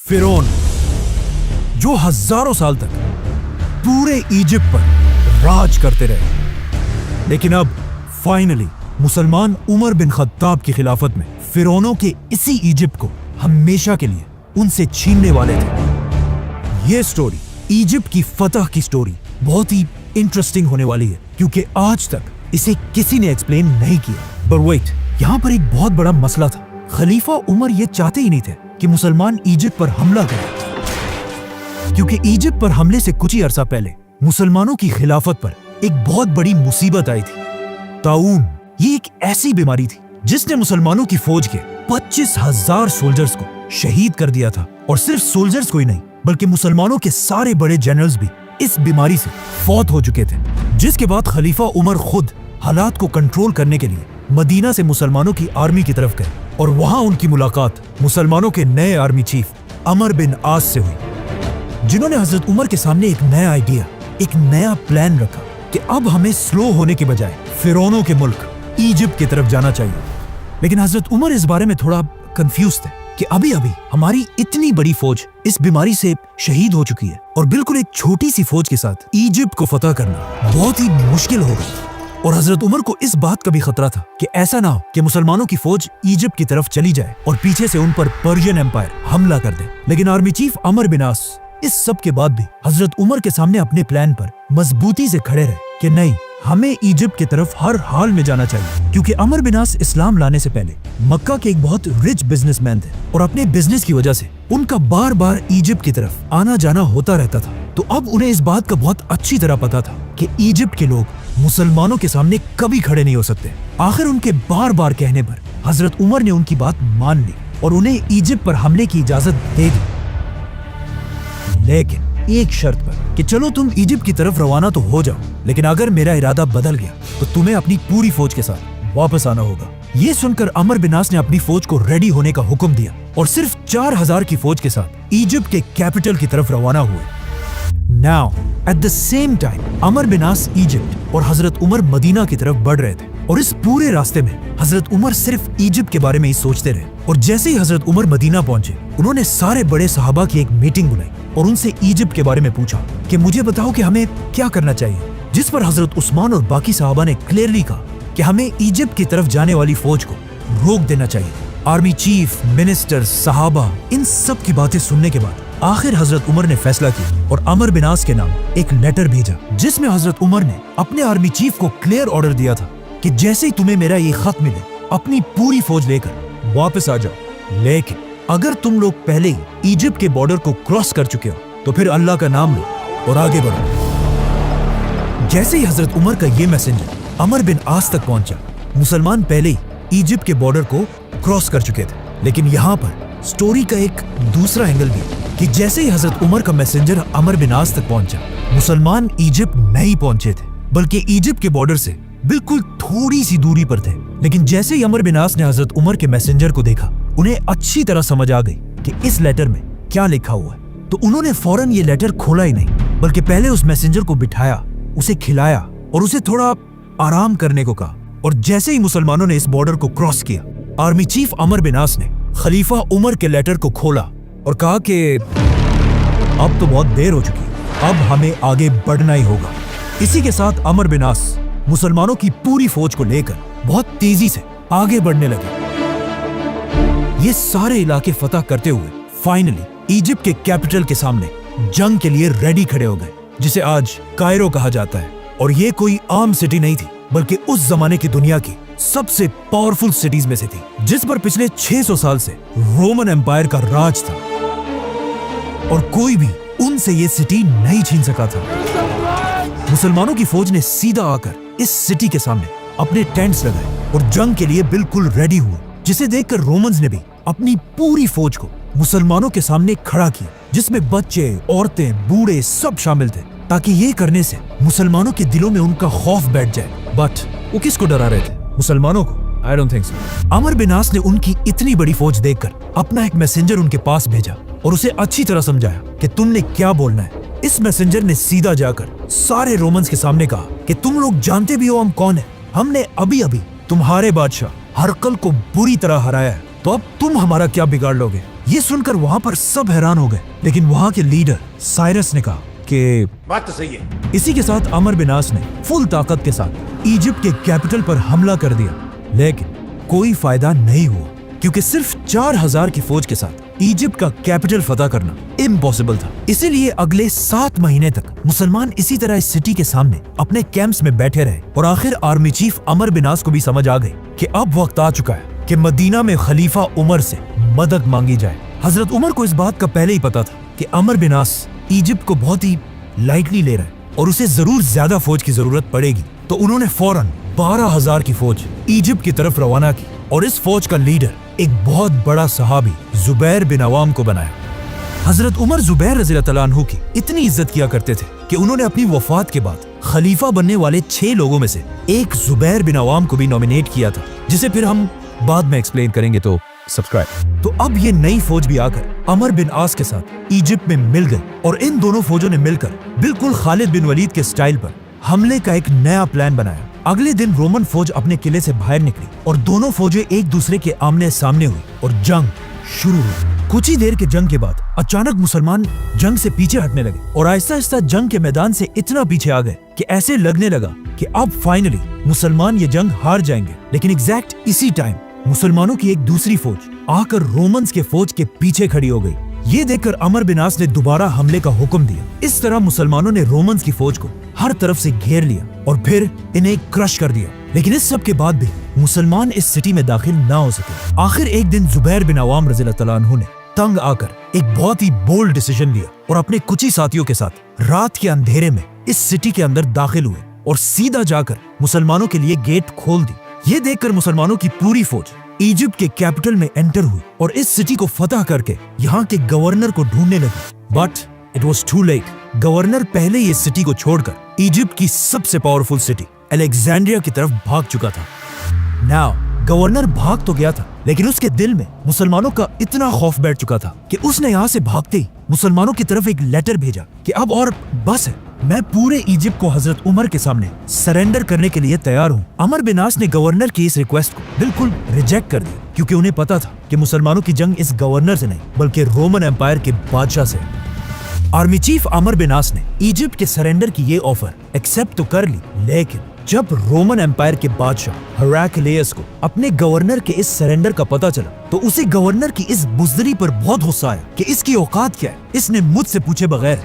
फिरौन जो हजारों साल तक पूरे इजिप्ट पर राज करते रहे, लेकिन अब फाइनली मुसलमान उमर बिन खत्ताब की खिलाफत में फिरौनों के इसी इजिप्ट को हमेशा के लिए उनसे छीनने वाले थे। ये स्टोरी इजिप्ट की फतह की स्टोरी बहुत ही इंटरेस्टिंग होने वाली है, क्योंकि आज तक इसे किसी ने एक्सप्लेन नहीं किया। पर वेट, यहाँ पर एक बहुत बड़ा मसला था। खलीफा उमर ये चाहते ही नहीं थे कि मुसलमान इजिप्ट पर हमला करें, क्योंकि इजिप्ट पर हमले से कुछ ही अरसा पहले मुसलमानों की खिलाफत पर एक बहुत बड़ी मुसीबत आई थी, ताऊन। ये एक ऐसी बीमारी थी जिसने मुसलमानों की फौज के 25,000 सोल्जर्स को शहीद कर दिया था। और सिर्फ सोल्जर्स को ही नहीं, बल्कि मुसलमानों के सारे बड़े जनरल्स भी इस बीमारी से फौत हो चुके थे। जिसके बाद खलीफा उमर खुद हालात को कंट्रोल करने के लिए मदीना से मुसलमानों की आर्मी की तरफ गए, और वहां उनकी मुलाकात मुसलमानों के नए आर्मी चीफ अमर बिन आस से हुई, जिन्होंने हजरत उमर के सामने एक नया आइडिया, एक नया प्लान रखा कि अब हमें स्लो होने के बजाय फिरौनों के मुल्क इजिप्ट की तरफ जाना चाहिए। लेकिन हजरत उमर इस बारे में थोड़ा कंफ्यूज थे कि अभी अभी हमारी इतनी बड़ी फौज इस बीमारी से शहीद हो चुकी है, और बिल्कुल एक छोटी सी फौज के साथ इजिप्ट को फतह करना बहुत ही मुश्किल होगा। और हजरत उमर को इस बात का भी खतरा था कि ऐसा ना हो कि मुसलमानों की फौज इजिप्ट की तरफ चली जाए और पीछे से उन पर पर्शियन एम्पायर हमला कर दे। लेकिन आर्मी चीफ अमर बिन आस इस सब के बाद भी हजरत उमर के सामने अपने प्लान पर मजबूती से खड़े रहे कि नहीं, हमें इजिप्ट की तरफ हर हाल में जाना चाहिए। क्योंकि अमर बिन आस इस्लाम लाने से पहले मक्का के एक बहुत रिच बिजनेसमैन थे, और अपने बिजनेस की वजह से उनका बार बार इजिप्ट की तरफ आना जाना होता रहता था। तो अब उन्हें इस बात का बहुत अच्छी तरह पता था कि इजिप्ट के लोग मुसलमानों के सामने कभी खड़े नहीं हो सकते। आखिर उनके बार बार कहने पर हजरत उमर ने उनकी बात मान ली और उन्हें इजिप्ट पर हमले की इजाजत दे दी, लेकिन एक शर्त पर कि चलो तुम इजिप्ट की तरफ रवाना तो हो जाओ, लेकिन अगर मेरा इरादा बदल गया तो तुम्हें अपनी पूरी फौज के साथ वापस आना होगा। ये सुनकर अमर बिन आस ने अपनी फौज को रेडी होने का हुक्म दिया और सिर्फ 4,000 की फौज के साथ इजिप्ट के कैपिटल की तरफ रवाना हुए। Now, at the same time, Amr bin Aas Egypt और हजरत उमर मदीना की तरफ बढ़ रहे थे, और इस पूरे रास्ते में हजरत उमर सिर्फ इजिप्ट के बारे में ही सोचते रहे। और जैसे ही हजरत उमर मदीना पहुंचे, उन्होंने सारे बड़े सहाबा की एक मीटिंग बुलाई और उनसे इजिप्ट के बारे में पूछा कि मुझे बताओ कि हमें क्या करना चाहिए। जिस पर हजरत उस्मान और बाकी सहाबा ने क्लियरली कहा कि हमें इजिप्ट की तरफ जाने वाली फौज को रोक देना चाहिए। आर्मी चीफ, मिनिस्टर, सहाबा, इन सब की बातें सुनने के बाद आखिर हजरत उमर ने फैसला किया और अमर बिन आस के नाम एक लेटर भेजा, जिसमें हजरत उमर ने अपने आर्मी चीफ को क्लियर ऑर्डर दिया था कि जैसे ही तुम्हें मेरा ये खत मिले, अपनी पूरी फौज लेकर वापस आ जाओ। लेकिन अगर तुम लोग पहले ही इजिप्ट के बॉर्डर को क्रॉस कर चुके हो तो फिर अल्लाह का नाम लो और आगे बढ़ो। जैसे ही हजरत उमर का ये मैसेंजर अमर बिन आस तक पहुंचा, मुसलमान पहले ही इजिप्ट के बॉर्डर को क्रॉस कर चुके थे। लेकिन यहाँ पर स्टोरी का एक दूसरा एंगल भी कि जैसे ही हजरत उमर का मैसेंजर अमर बिन आस तक पहुंचा, मुसलमान इजिप्ट नहीं पहुंचे थे, बल्कि इजिप्ट के बॉर्डर से बिल्कुल थोड़ी सी दूरी पर थे। लेकिन जैसे ही अमर बिन आस ने हजरत उमर के मैसेंजर को देखा, उन्हें अच्छी तरह समझ आ गई कि इस लेटर में क्या लिखा हुआ है। तो उन्होंने फौरन ये लेटर खोला ही नहीं, बल्कि पहले उस मैसेंजर को बिठाया, उसे खिलाया और उसे थोड़ा आराम करने को कहा। और जैसे ही मुसलमानों ने इस बॉर्डर को क्रॉस किया, आर्मी चीफ अमर बिन आस ने खलीफा उमर के लेटर को खोला और कहा कि अब तो बहुत देर हो चुकी है, अब हमें आगे बढ़ना ही होगा। इसी के साथ अमर बिन आस मुसलमानों की पूरी फौज को लेकर बहुत तेजी से आगे बढ़ने लगे। ये सारे इलाके फतह करते हुए फाइनली इजिप्ट के कैपिटल के सामने जंग के लिए रेडी खड़े हो गए, जिसे आज कायरो कहा जाता है। और ये कोई आम सिटी नहीं थी, बल्कि उस जमाने की दुनिया की सबसे पावरफुल सिटीज में से थी, जिस पर पिछले 600 साल से रोमन एम्पायर का राज था, और कोई भी उनसे ये सिटी नहीं छीन सका था। मुसलमानों की फौज ने सीधा आकर इस सिटी के सामने अपने टेंट्स लगाए और जंग के लिए बिल्कुल रेडी हुए, जिसे देखकर रोमन्स ने भी अपनी पूरी फौज को मुसलमानों के सामने खड़ा किया, जिसमें बच्चे, औरतें, बूढ़े सब शामिल थे, ताकि ये करने से मुसलमानों के दिलों में उनका खौफ बैठ जाए। बट वो किसको डरा रहे थे? मुसलमानों को? I don't think so। Amar bin आस ने उनकी इतनी बड़ी फौज देखकर अपना एक मैसेंजर उनके पास भेजा और उसे अच्छी तरह समझाया कि तुमने क्या बोलना है। इस मैसेंजर ने सीधा जाकर सारे रोमन्स के सामने कहा कि तुम लोग जानते भी हो हम कौन है। हमने अभी अभी तुम्हारे बादशाह हरकल को बुरी तरह हराया है, तो अब तुम हमारा क्या बिगाड़ लोगे? ये सुनकर वहां पर सब हैरान हो गए, लेकिन वहां के लीडर साइरस ने कहा कि बात तो सही है। इसी के साथ अमर बिन आस ने फुल ताकत के साथ इजिप्ट के कैपिटल पर हमला कर दिया, लेकिन कोई फायदा नहीं हुआ क्योंकि सिर्फ 4000 की फौज के साथ इजिप्ट का कैपिटल फतह करना इम्पॉसिबल था। इसीलिए अगले 7 महीने तक मुसलमान इसी तरह इस सिटी के सामने अपने कैंप्स में बैठे रहे और आखिर आर्मी चीफ अमर बिन आस को भी समझ आ गई कि अब वक्त आ चुका है कि मदीना में खलीफा उमर से मदद मांगी जाए। हजरत उमर को इस बात का पहले ही पता था कि अमर बिन आस इजिप्ट को बहुत ही लाइटली ले रहा है और उसे जरूर ज्यादा फौज की जरूरत पड़ेगी, तो उन्होंने फौरन 12,000 की फौज इजिप्ट की तरफ रवाना की और इस फौज का लीडर एक बहुत बड़ा सहाबी जुबैर बिन अवाम को बनाया। हजरत उमर जुबैर रज़ियल्लाहु अन्हु की इतनी इज्जत किया करते थे कि उन्होंने अपनी वफात के बाद खलीफा बनने वाले 6 लोगों में से एक जुबैर बिन अवाम को भी नॉमिनेट किया था, जिसे फिर हम बाद में एक्सप्लेन करेंगे, तो सब्सक्राइब। तो अब ये नई फौज भी आकर अमर बिन आस के साथ इजिप्ट में मिल गई और इन दोनों फौजों ने मिलकर बिल्कुल खालिद बिन वलीद के स्टाइल पर हमले का एक नया प्लान बनाया। अगले दिन रोमन फौज अपने किले से बाहर निकली और दोनों फौजें एक दूसरे के आमने सामने हुई और जंग शुरू हुई। कुछ ही देर के जंग के बाद अचानक मुसलमान जंग से पीछे हटने लगे और आहिस्ता आहिस्ता जंग के मैदान से इतना पीछे आ गए कि ऐसे लगने लगा कि अब फाइनली मुसलमान ये जंग हार जाएंगे। लेकिन एग्जैक्ट इसी टाइम मुसलमानों की एक दूसरी फौज आकर रोमन्स के फौज के पीछे खड़ी हो गई। ये देखकर अमर बिन आस ने दोबारा हमले का हुक्म दिया। इस तरह मुसलमानों ने रोमन्स की फौज को हर तरफ से घेर लिया और फिर इन्हें क्रश कर दिया। लेकिन इस सब के बाद भी मुसलमान इस सिटी में दाखिल ना हो सके। आखिर एक दिन जुबैर बिन अवाम रज़ियल्लाहु अन्हु ने तंग आकर एक बहुत ही बोल्ड डिसीजन लिया और अपने कुछ ही साथियों के साथ रात के अंधेरे में इस सिटी के अंदर दाखिल हुए और सीधा जाकर मुसलमानों के लिए गेट खोल दी। ये देखकर मुसलमानों की पूरी फौज इजिप्ट के कैपिटल में एंटर हुई और इस सिटी को फतह करके यहाँ के गवर्नर को ढूंढने लगी। But it was too late. Governor पहले ही इस सिटी को छोड़कर इजिप्ट की सबसे पावरफुल सिटी अलेक्जेंड्रिया की तरफ भाग चुका था। नाउ गवर्नर भाग तो गया था, लेकिन उसके दिल में मुसलमानों का इतना खौफ बैठ चुका था कि उसने यहाँ से भागते ही मुसलमानों की तरफ एक लेटर भेजा कि अब और बस है, मैं पूरे इजिप्ट को हजरत उमर के सामने सरेंडर करने के लिए तैयार हूँ। अमर बिन आस ने गवर्नर की इस रिक्वेस्ट को बिल्कुल रिजेक्ट कर दिया क्योंकि उन्हें पता था कि मुसलमानों की जंग इस गवर्नर से नहीं बल्कि रोमन एम्पायर के बादशाह से। आर्मी चीफ अमर बिन आस ने इजिप्ट के सरेंडर की ये ऑफर एक्सेप्ट तो कर ली, लेकिन जब रोमन एम्पायर के बादशाह हेराक्लियस को अपने गवर्नर के इस सरेंडर का पता चला तो उसे गवर्नर की इस बुज़दिली पर बहुत गुस्सा आया कि इसकी औकात क्या है, इसने मुझसे पूछे बगैर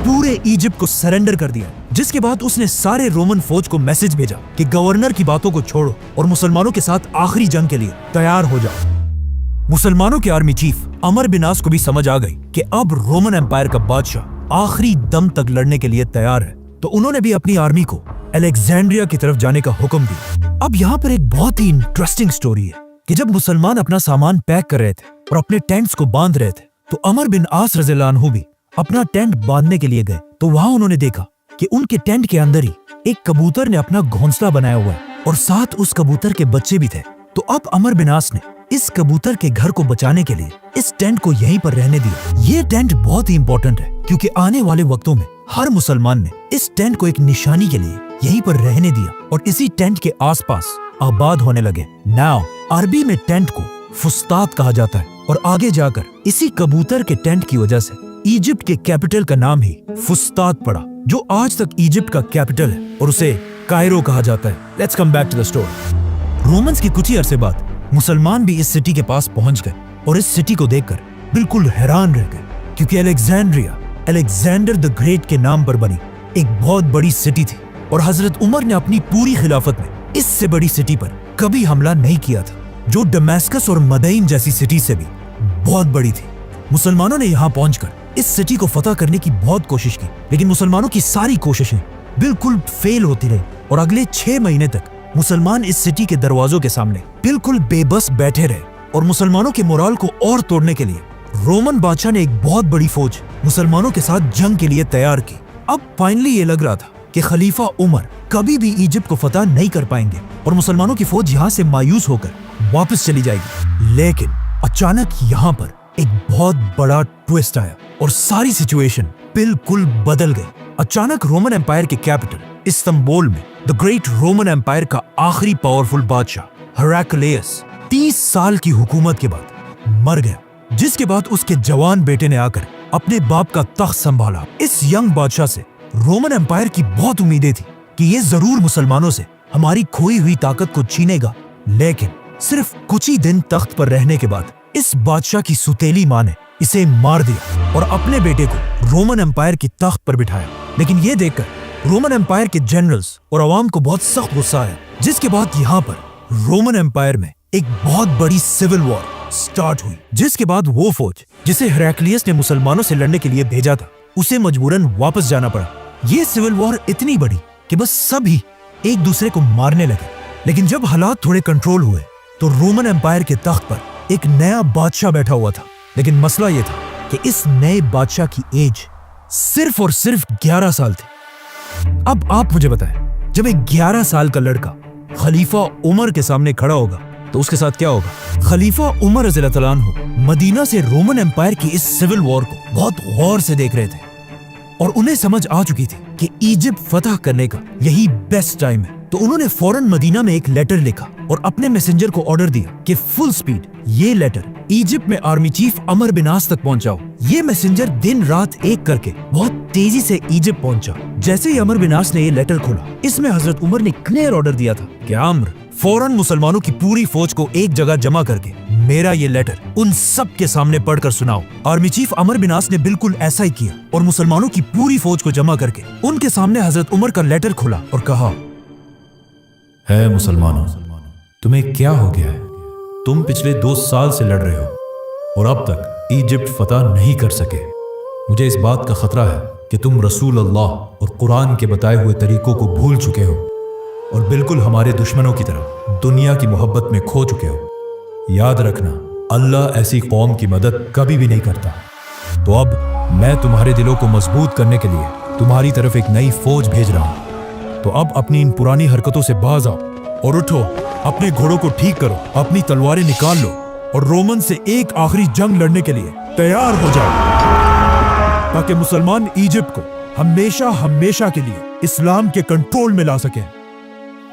पूरे इजिप्ट को सरेंडर कर दिया। जिसके बाद उसने सारे रोमन फौज को मैसेज भेजा कि गवर्नर की बातों को छोड़ो और मुसलमानों के साथ आखिरी जंग के लिए तैयार हो जाओ। मुसलमानों के आर्मी चीफ अमर बिन आस को भी समझ आ गई कि अब रोमन एम्पायर का बादशाह आखिरी दम तक लड़ने के लिए तैयार है, तो उन्होंने भी अपनी आर्मी को अलेक्जेंड्रिया की तरफ जाने का हुक्म दिया। अब यहाँ पर एक बहुत ही इंटरेस्टिंग स्टोरी है कि जब मुसलमान अपना सामान पैक कर रहे थे और अपने टेंट्स को बांध रहे थे तो अमर बिन आस रज़ियल्लाहु अन्हु भी अपना टेंट बांधने के लिए गए। तो वहां उन्होंने देखा कि उनके टेंट के अंदर ही एक कबूतर ने अपना घोंसला बनाया हुआ है और साथ उस कबूतर के बच्चे भी थे। तो अब अमर बिन आस ने इस कबूतर के घर को बचाने के लिए इस टेंट को यहीं पर रहने दिया। ये टेंट बहुत ही इंपॉर्टेंट है क्योंकि आने वाले वक्तों में हर मुसलमान ने इस टेंट को एक निशानी के लिए यहीं पर रहने दिया और इसी टेंट के आसपास आबाद होने लगे। नाउ अरबी में टेंट को फुस्तात कहा जाता है और आगे जाकर इसी कबूतर के टेंट की वजह से इजिप्ट के कैपिटल का नाम ही फुस्तात पड़ा, जो आज तक इजिप्ट का कैपिटल है और उसे कायरो कहा जाता है। Let's come back to the story. Romans की कुछ ही अरसे बाद मुसलमान भी इस सिटी के पास पहुंच गए और इस सिटी को देखकर बिल्कुल हैरान रह गए क्योंकि अलेक्जेंड्रिया अलेक्जेंडर द ग्रेट के नाम पर बनी एक बहुत बड़ी सिटी थी और हजरत उमर ने अपनी पूरी खिलाफत में इससे बड़ी सिटी पर कभी हमला नहीं किया था, जो दमास्कस और मदईन जैसी सिटी से भी बहुत बड़ी थी। मुसलमानों ने यहाँ पहुंचकर इस सिटी को फतह करने की बहुत कोशिश की, लेकिन मुसलमानों की सारी कोशिशें बिल्कुल फेल होती रही और अगले 6 महीने तक मुसलमान इस सिटी के दरवाजों के सामने बिल्कुल बेबस बैठे रहे और मुसलमानों के मोराल को और तोड़ने के लिए रोमन बादशाह ने एक बहुत बड़ी फौज मुसलमानों के साथ जंग के लिए तैयार की। अब फाइनली ये लग रहा था कि खलीफा उमर कभी भी इजिप्ट को फतह नहीं कर पाएंगे और मुसलमानों की फौज यहाँ से मायूस होकर वापस चली जाएगी। लेकिन अचानक यहाँ पर एक बहुत बड़ा ट्विस्ट आया और सारी सिचुएशन बिल्कुल बदल गई। अचानक रोमन एम्पायर के कैपिटल इस्तांबुल में द ग्रेट रोमन एम्पायर का आखिरी पावरफुल बादशाह हेराक्लियस 30 साल की हुकूमत के बाद मर गया जिस के बाद उसके जवान बेटे ने आकर अपने बाप का तख्त संभाला। इस यंग बादशाह से रोमन एम्पायर की बहुत उम्मीदें थी कि ये जरूर मुसलमानों से हमारी खोई हुई ताकत को छीनेगा, लेकिन सिर्फ कुछ ही दिन तख्त पर रहने के बाद इस बादशाह की सुतेली मां ने इसे मार दिया और अपने बेटे को रोमन एम्पायर की तख्त पर बिठाया। लेकिन ये देखकर रोमन एम्पायर के जनरल्स और अवाम को बहुत सख्त गुस्सा आया, जिसके बाद यहाँ पर रोमन एम्पायर में एक बहुत बड़ी सिविल वॉर स्टार्ट हुई, जिसके बाद वो फौज जिसे हेराक्लियस ने मुसलमानों से लड़ने के लिए भेजा था उसे मजबूरन वापस जाना पड़ा। ये सिविल वॉर इतनी बड़ी कि बस सभी एक दूसरे को मारने लगे। लेकिन जब हालात थोड़े कंट्रोल हुए तो रोमन एम्पायर के तख्त पर एक नया बादशाह बैठा हुआ था। लेकिन मसला ये था कि इस नए बादशाह की एज सिर्फ और सिर्फ 11 साल थी। अब आप मुझे बताएं, जब एक 11 साल का लड़का खलीफा उमर के सामने खड़ा होगा तो उसके साथ क्या होगा? खलीफा उमर रज़ियल्लाहु अन्हु मदीना से रोमन एम्पायर की इस सिविल वॉर को बहुत गौर से देख रहे थे और उन्हें समझ आ चुकी थी कि इजिप्ट फतह करने का यही बेस्ट टाइम है। तो उन्होंने फौरन मदीना में एक लेटर लिखा और अपने मैसेंजर को ऑर्डर दिया कि फुल स्पीड ये लेटर इजिप्ट में आर्मी चीफ अमर बिन आस तक पहुंचाओ। ये मैसेंजर दिन रात एक करके बहुत तेजी से इजिप्ट पहुंचा। जैसे ही अमर बिन आस ने ये लेटर खोला, इसमें हजरत उमर ने क्लियर ऑर्डर दिया था कि अम्र फौरन मुसलमानों की पूरी फौज को एक जगह जमा करके मेरा ये लेटर उन सब के सामने पढ़कर सुनाओ। आर्मी चीफ अमर बिन आस ने बिल्कुल ऐसा ही किया और मुसलमानों की पूरी फौज को जमा करके उनके सामने हजरत उमर का लेटर खोला और कहा, है मुसलमानों, तुम्हें क्या हो गया है? तुम पिछले 2 साल से लड़ रहे हो और अब तक इजिप्ट फतह नहीं कर सके। मुझे इस बात का खतरा है कि तुम रसूल अल्लाह और कुरान के बताए हुए तरीकों को भूल चुके हो और बिल्कुल हमारे दुश्मनों की तरह दुनिया की मोहब्बत में खो चुके हो। याद रखना, अल्लाह ऐसी कौम की मदद कभी भी नहीं करता। तो अब मैं तुम्हारे दिलों को मजबूत करने के लिए तुम्हारी तरफ एक नई फौज भेज रहा हूं। तो अब अपनी इन पुरानी हरकतों से बाज आओ और उठो, अपने घोड़ों को ठीक करो, अपनी तलवारें निकाल लो और रोमन से एक आखिरी जंग लड़ने के लिए तैयार हो जाओ, ताकि मुसलमान इजिप्ट को हमेशा हमेशा के लिए इस्लाम के कंट्रोल में ला सके।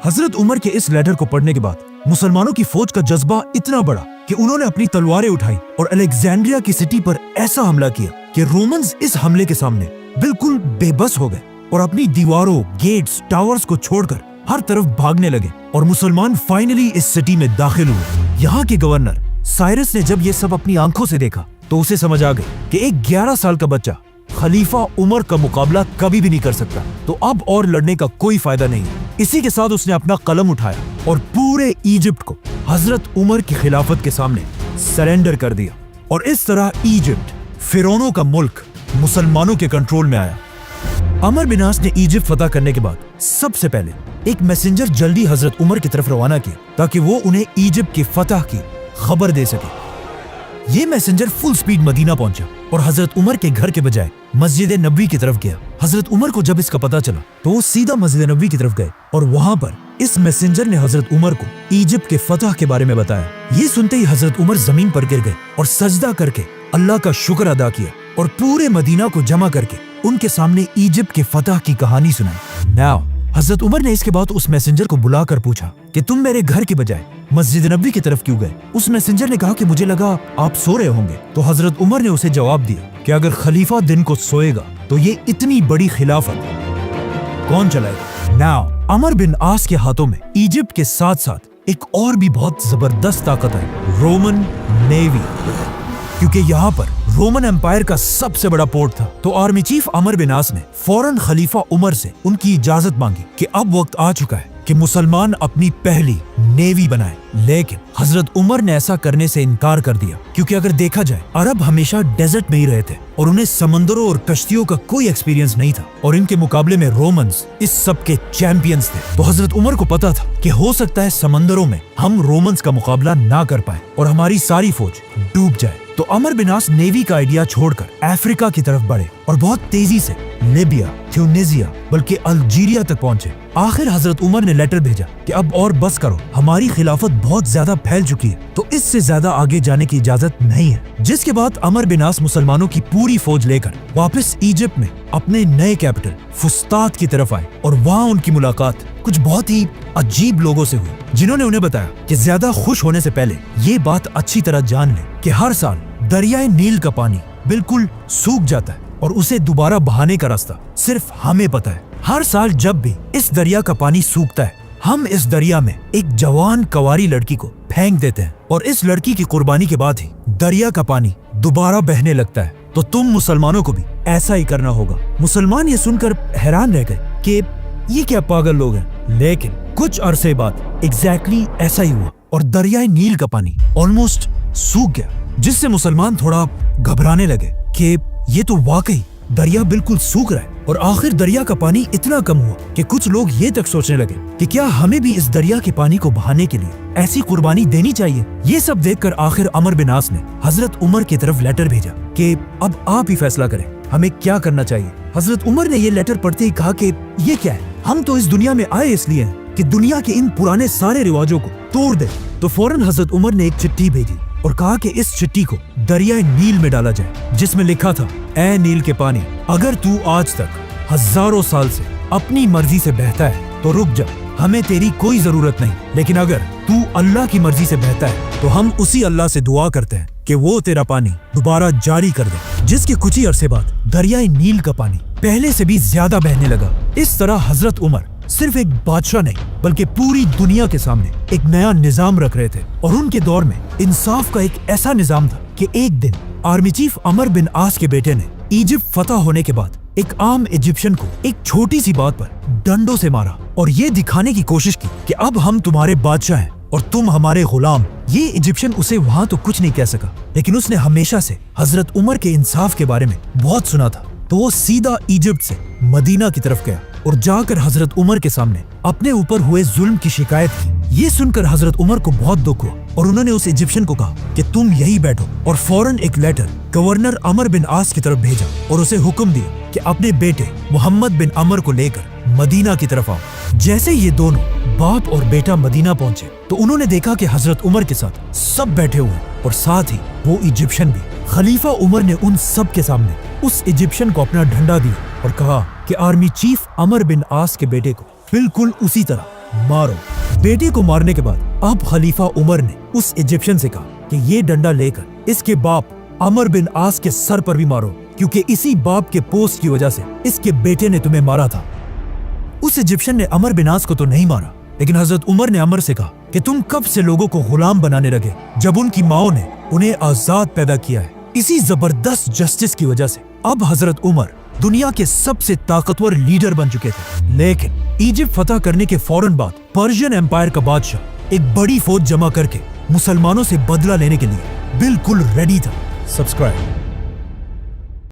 हजरत उमर के इस लेटर को पढ़ने के बाद मुसलमानों की फौज का जज्बा इतना बढ़ा कि उन्होंने अपनी तलवारें उठाई और अलेक्जेंड्रिया की सिटी पर ऐसा हमला किया कि रोमन्स इस हमले के सामने बिल्कुल बेबस हो गए और अपनी दीवारों, गेट्स, टावर्स को छोड़कर हर तरफ भागने लगे और मुसलमान फाइनली इस सिटी में दाखिल हुए। यहाँ के गवर्नर साइरस ने जब ये सब अपनी आंखों से देखा तो उसे समझ आ गई कि एक 11 साल का बच्चा खलीफा उमर का मुकाबला कभी भी नहीं कर सकता, तो अब और लड़ने का कोई फायदा नहीं है। इसी के साथ उसने अपना कलम उठाया और पूरे इजिप्ट को हजरत उमर की खिलाफत के सामने सरेंडर कर दिया और इस तरह इजिप्ट, फिरौनों का मुल्क, मुसलमानों के कंट्रोल में आया। अमर बिन आस ने इजिप्ट फतह करने के बाद सबसे पहले एक मैसेंजर जल्दी हजरत उमर की तरफ रवाना किया ताकि वो उन्हें इजिप्ट की फतह की खबर दे सके। ये मैसेंजर फुल स्पीड मदीना पहुंचा और हजरत उमर के घर के बजाय मस्जिद नबवी की तरफ गया। हजरत उमर को जब इसका पता चला तो वो सीधा मस्जिद नबवी की तरफ गए और वहां पर इस मैसेंजर ने हजरत उमर को इजिप्ट के फतह के बारे में बताया। ये सुनते ही हजरत उमर जमीन पर गिर गए और सजदा करके अल्लाह का शुक्र अदा किया और पूरे मदीना को जमा करके उनके सामने इजिप्ट के फतह की कहानी सुनाई। नाउ हजरत उमर ने इसके बाद उस मैसेंजर को बुलाकर पूछा कि तुम मेरे घर के बजाय मस्जिद नबवी की तरफ क्यों गए? उस मैसेंजर ने कहा कि मुझे लगा आप सो रहे होंगे। तो हजरत उमर ने उसे जवाब दिया कि अगर खलीफा दिन को सोएगा तो ये इतनी बड़ी खिलाफत कौन चलाएगा? नाउ अमर बिन आस के हाथों में इजिप्ट के साथ साथ एक और भी बहुत जबरदस्त ताकत है, रोमन नेवी, क्योंकि यहाँ पर रोमन एम्पायर का सबसे बड़ा पोर्ट था। तो आर्मी चीफ अमर बिन आस ने फौरन खलीफा उमर से उनकी इजाजत मांगी कि अब वक्त आ चुका है कि मुसलमान अपनी पहली नेवी बनाए। लेकिन हजरत उमर ने ऐसा करने से इनकार कर दिया, क्योंकि अगर देखा जाए अरब हमेशा डेजर्ट में ही रहे थे और उन्हें समंदरों और कश्तियों का कोई एक्सपीरियंस नहीं था और इनके मुकाबले में रोमन्स इस सब के चैंपियंस थे। तो हजरत उमर को पता था कि हो सकता है समंदरों में हम रोमन्स का मुकाबला ना कर पाए और हमारी सारी फौज डूब जाए। तो अमर बिन आस नेवी का आइडिया छोड़कर अफ्रीका की तरफ बढ़े और बहुत तेजी से लीबिया, ट्यूनीसिया, बल्कि अल्जीरिया तक पहुंचे। आखिर हजरत उमर ने लेटर भेजा कि अब और बस करो, हमारी खिलाफत बहुत ज्यादा फैल चुकी है, तो इससे ज्यादा आगे जाने की इजाजत नहीं है। जिसके बाद अमर बिन आस मुसलमानों की पूरी फौज लेकर वापस इजिप्ट में अपने नए कैपिटल फुस्तात की तरफ आए और वहाँ उनकी मुलाकात कुछ बहुत ही अजीब लोगों से हुई, जिन्होंने उन्हें बताया कि ज्यादा खुश होने से पहले ये बात अच्छी तरह जान ले कि हर साल दरियाए नील का पानी बिल्कुल सूख जाता है और उसे दोबारा बहाने का रास्ता सिर्फ हमें पता है। हर साल जब भी इस दरिया का पानी सूखता है, हम इस दरिया में एक जवान कंवारी लड़की को फेंक देते हैं और इस लड़की की कुर्बानी के बाद ही दरिया का पानी दोबारा बहने लगता है। तो तुम मुसलमानों को भी ऐसा ही करना होगा। मुसलमान ये सुनकर हैरान रह गए कि ये क्या पागल लोग हैं, लेकिन कुछ अरसे बाद एग्जैक्टली ऐसा ही हुआ और दरियाए नील का पानी ऑलमोस्ट सूख गया, जिससे मुसलमान थोड़ा घबराने लगे कि ये तो वाकई दरिया बिल्कुल सूख रहा है। और आखिर दरिया का पानी इतना कम हुआ कि कुछ लोग ये तक सोचने लगे कि क्या हमें भी इस दरिया के पानी को बहाने के लिए ऐसी कुर्बानी देनी चाहिए। ये सब देखकर आखिर अमर बिन आस ने हजरत उमर की तरफ लेटर भेजा कि अब आप ही फैसला करें हमें क्या करना चाहिए। हजरत उमर ने ये लेटर पढ़ते ही कहा कि ये क्या है, हम तो इस दुनिया में आए इसलिए हैं कि दुनिया के इन पुराने सारे रिवाजों को तोड़ दे। तो फौरन हजरत उमर ने एक चिट्ठी भेजी और कहा कि इस चिट्ठी को दरियाए नील में डाला जाए, जिसमें लिखा था, ऐ नील के पानी, अगर तू आज तक हजारों साल से अपनी मर्जी से बहता है तो रुक जा, हमें तेरी कोई जरूरत नहीं। लेकिन अगर तू अल्लाह की मर्जी से बहता है तो हम उसी अल्लाह से दुआ करते हैं कि वो तेरा पानी दोबारा जारी कर दे। जिसके कुछ ही अरसे बाद दरियाए नील का पानी पहले से भी ज्यादा बहने लगा। इस तरह हजरत उमर सिर्फ एक बादशाह नहीं बल्कि पूरी दुनिया के सामने एक नया निजाम रख रहे थे। और उनके दौर में इंसाफ का एक ऐसा निजाम था कि एक दिन आर्मी चीफ अमर बिन आस के बेटे ने इजिप्ट फतह होने के बाद एक आम इजिप्शियन को एक छोटी सी बात पर डंडों से मारा और ये दिखाने की कोशिश की कि अब हम तुम्हारे बादशाह हैं और तुम हमारे गुलाम। ये इजिप्शियन उसे वहाँ तो कुछ नहीं कह सका, लेकिन उसने हमेशा से हजरत उमर के इंसाफ के बारे में बहुत सुना था। तो वो सीधा इजिप्ट से मदीना की तरफ गया और जाकर हजरत उमर के सामने अपने ऊपर हुए जुल्म की शिकायत की। ये सुनकर हजरत उमर को बहुत दुख हुआ और उन्होंने उस इजिप्शियन को कहा कि तुम यही बैठो और फौरन एक लेटर गवर्नर अमर बिन आस की तरफ भेजा और उसे हुक्म दिया कि अपने बेटे मोहम्मद बिन अमर को लेकर मदीना की तरफ आओ। जैसे ये दोनों बाप और बेटा मदीना पहुंचे तो उन्होंने देखा कि हजरत उमर के साथ सब बैठे हुए और साथ ही वो इजिप्शियन भी। खलीफा उमर ने उन सब के सामने उस इजिप्शियन को अपना डंडा दिया और कहा कि आर्मी चीफ अमर बिन आस के बेटे को बिल्कुल उसी तरह मारो। बेटे को मारने के बाद अब खलीफा उमर ने उस इजिप्शियन से कहा कि ये डंडा लेकर इसके बाप अमर बिन आस के सर पर भी मारो, क्योंकि इसी बाप के पोस्ट की वजह से इसके बेटे ने तुम्हें मारा था। उस इजिप्शियन ने अमर बिन आस को तो नहीं मारा, लेकिन हजरत उमर ने अमर से कहा कि तुम कब से लोगों को गुलाम बनाने लगे जब उनकी माओ ने उन्हें आजाद पैदा किया है। इसी जबरदस्त जस्टिस की वजह से अब हजरत उमर दुनिया के सबसे ताकतवर लीडर बन चुके थे। लेकिन इजिप्ट फतह करने के फौरन बाद पर्शियन एम्पायर का बादशाह एक बड़ी फौज जमा करके मुसलमानों से बदला लेने के लिए बिल्कुल रेडी था। सब्सक्राइब।